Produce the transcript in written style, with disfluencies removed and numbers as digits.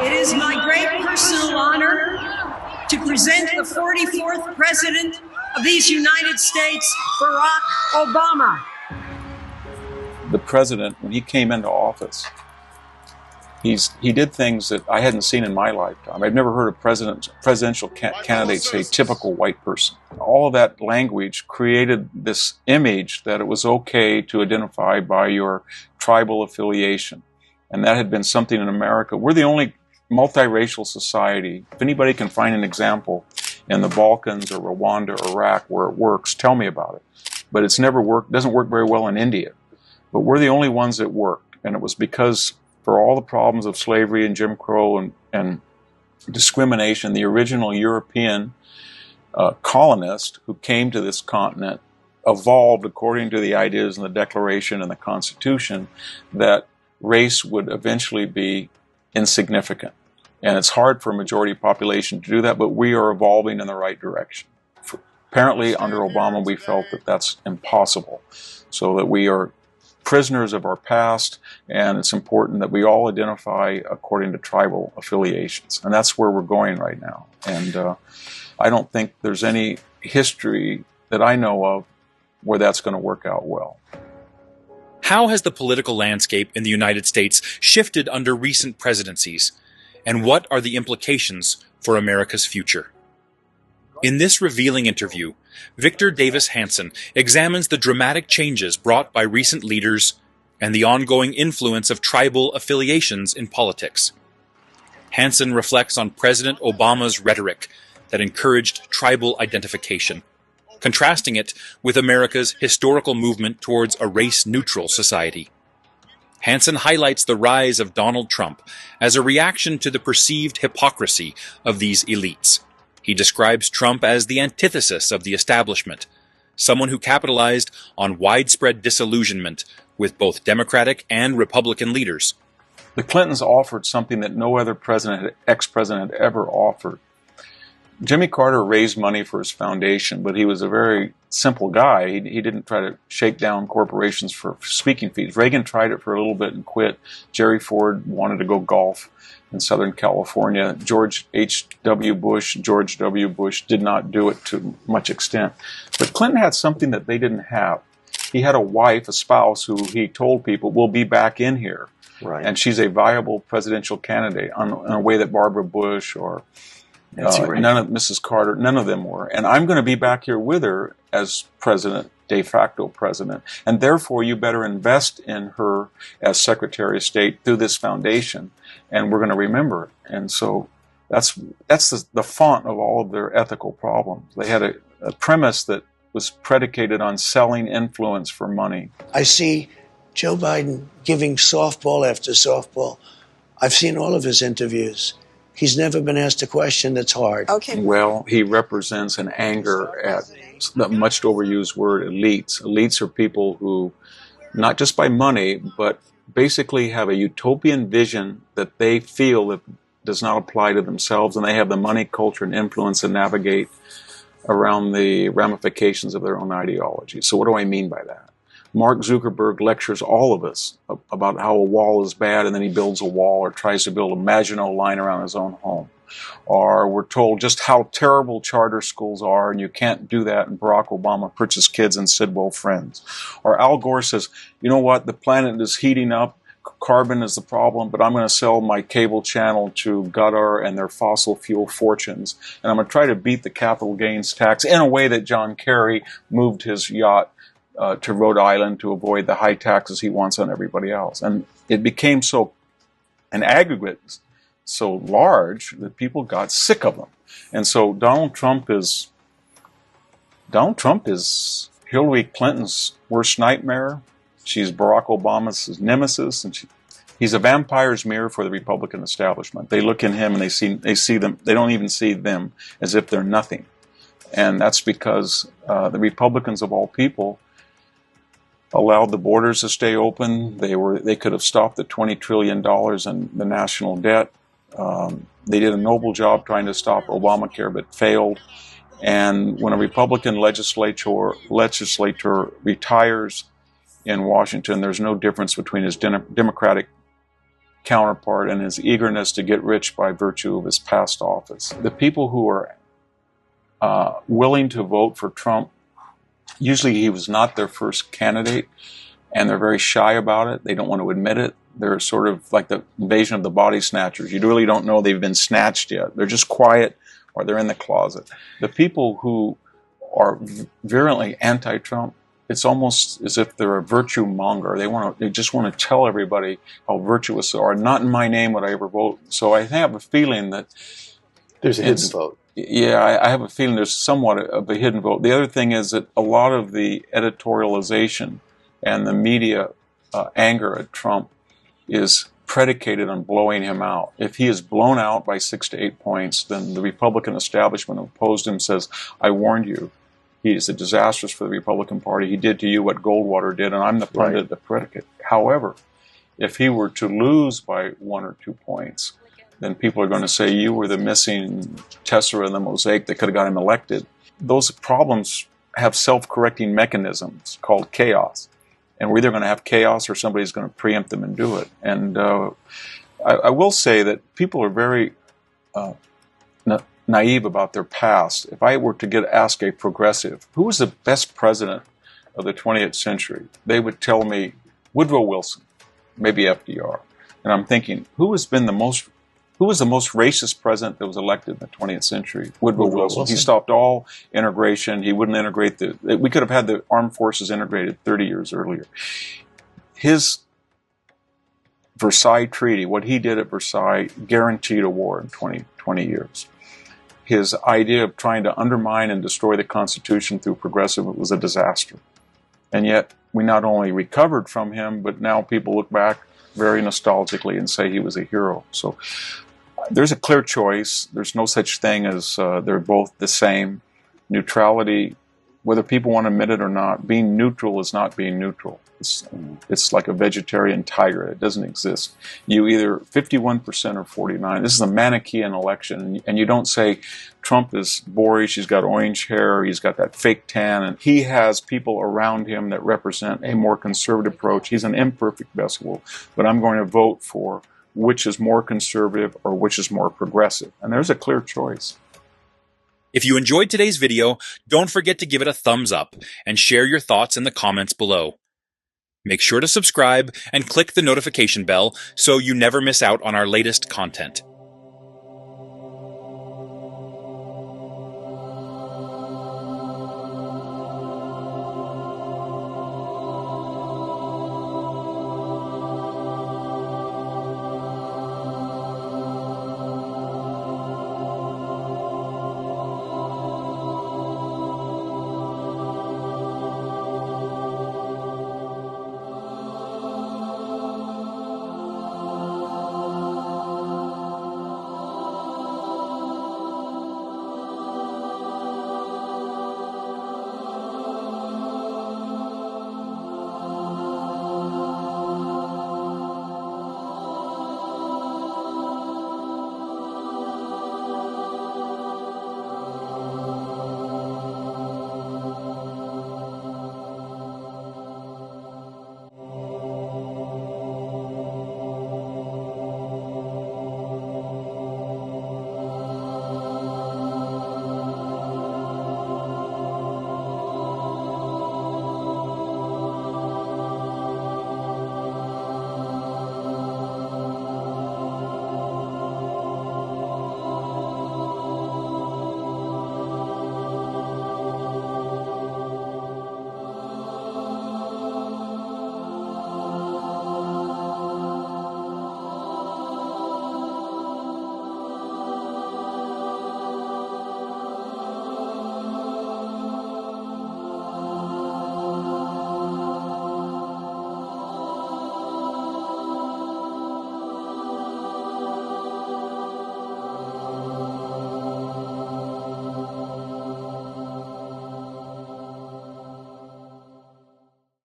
It is my great personal honor to present the 44th President of these United States, Barack Obama. The president, when he came into office, he did things that I hadn't seen in my lifetime. I've never heard a presidential candidate say typical white person. All of that language created this image that it was okay to identify by your tribal affiliation. And that had been something in America. We're the only multiracial society. If anybody can find an example in the Balkans or Rwanda or Iraq where it works, tell me about it. But it's never worked, doesn't work very well in India. But we're the only ones that worked. And it was because for all the problems of slavery and Jim Crow and discrimination, the original European colonists who came to this continent evolved according to the ideas in the Declaration and the Constitution that race would eventually be insignificant. And it's hard for a majority population to do that, but we are evolving in the right direction. Apparently, under Obama, we felt that that's impossible, so that we are prisoners of our past, and it's important that we all identify according to tribal affiliations. And that's where we're going right now. And I don't think there's any history that I know of where that's going to work out well. How has the political landscape in the United States shifted under recent presidencies, and what are the implications for America's future? In this revealing interview, Victor Davis Hanson examines the dramatic changes brought by recent leaders and the ongoing influence of tribal affiliations in politics. Hanson reflects on President Obama's rhetoric that encouraged tribal identification, contrasting it with America's historical movement towards a race-neutral society. Hanson highlights the rise of Donald Trump as a reaction to the perceived hypocrisy of these elites. He describes Trump as the antithesis of the establishment, someone who capitalized on widespread disillusionment with both Democratic and Republican leaders. The Clintons offered something that no other ex-president had ever offered. Jimmy Carter raised money for his foundation, but he was a very simple guy. He didn't try to shake down corporations for speaking fees. Reagan tried it for a little bit and quit. Jerry Ford wanted to go golf in Southern California. George W. Bush did not do it to much extent. But Clinton had something that they didn't have. He had a wife, a spouse, who he told people will be back in here. Right. And she's a viable presidential candidate in a way that Barbara Bush or none of Mrs. Carter, none of them were. And I'm going to be back here with her as president, de facto president. And therefore, you better invest in her as Secretary of State through this foundation. And we're going to remember it. And so that's the font of all of their ethical problems. They had a premise that was predicated on selling influence for money. I see Joe Biden giving softball after softball. I've seen all of his interviews. He's never been asked a question that's hard. Okay. Well, he represents an anger at the much overused word elites. Elites are people who, not just by money, but basically have a utopian vision that they feel that does not apply to themselves, and they have the money, culture, and influence to navigate around the ramifications of their own ideology. So what do I mean by that? Mark Zuckerberg lectures all of us about how a wall is bad, and then he builds a wall or tries to build a Maginot Line around his own home. Or we're told just how terrible charter schools are, and you can't do that, and Barack Obama puts his kids in Sidwell Friends. Or Al Gore says, you know what, the planet is heating up, carbon is the problem, but I'm going to sell my cable channel to Qatar and their fossil fuel fortunes, and I'm going to try to beat the capital gains tax in a way that John Kerry moved his yacht to Rhode Island to avoid the high taxes he wants on everybody else. And it became so, an aggregate, so large that people got sick of them. And so Donald Trump is Hillary Clinton's worst nightmare. She's Barack Obama's nemesis, and he's a vampire's mirror for the Republican establishment. They look in him and they see them. They don't even see them as if they're nothing. And that's because the Republicans of all people allowed the borders to stay open. They could have stopped the $20 trillion in the national debt. They did a noble job trying to stop Obamacare, but failed. And when a Republican legislator retires in Washington, there's no difference between his Democratic counterpart and his eagerness to get rich by virtue of his past office. The people who are willing to vote for Trump, usually he was not their first candidate, and they're very shy about it. They don't want to admit it. They're sort of like the invasion of the body snatchers. You really don't know they've been snatched yet. They're just quiet, or they're in the closet. The people who are virulently anti-Trump, it's almost as if they're a virtue monger. They just want to tell everybody how virtuous they are. Not in my name would I ever vote. So I have a feeling that there's a hidden vote. Yeah, I have a feeling there's somewhat of a hidden vote. The other thing is that a lot of the editorialization and the media anger at Trump is predicated on blowing him out. If he is blown out by 6 to 8 points, then the Republican establishment who opposed him says, I warned you. He is a disaster for the Republican Party. He did to you what Goldwater did, and I'm the pundit, right, the predicate. However, if he were to lose by 1 or 2 points, then people are going to say you were the missing tessera in the mosaic that could have got him elected. Those problems have self-correcting mechanisms called chaos. And we're either going to have chaos or somebody's going to preempt them and do it. And I will say that people are very naive about their past. If I were to ask a progressive, who was the best president of the 20th century, they would tell me Woodrow Wilson, maybe FDR. And I'm thinking, who was the most racist president that was elected in the 20th century? Woodrow Wilson. He stopped all integration. He wouldn't integrate we could have had the armed forces integrated 30 years earlier. His Versailles Treaty, what he did at Versailles, guaranteed a war in 20 years. His idea of trying to undermine and destroy the Constitution through progressive was a disaster. And yet, we not only recovered from him, but now people look back very nostalgically and say he was a hero. So there's a clear choice. There's no such thing as they're both the same. Neutrality, whether people want to admit it or not, being neutral is not being neutral. It's like a vegetarian tiger. It doesn't exist. You either 51% or 49%. This is a Manichaean election, and you don't say Trump is boorish, he's got orange hair, he's got that fake tan, and he has people around him that represent a more conservative approach. He's an imperfect vessel, but I'm going to vote for which is more conservative or which is more progressive. And there's a clear choice. If you enjoyed today's video, don't forget to give it a thumbs up and share your thoughts in the comments below. Make sure to subscribe and click the notification bell so you never miss out on our latest content.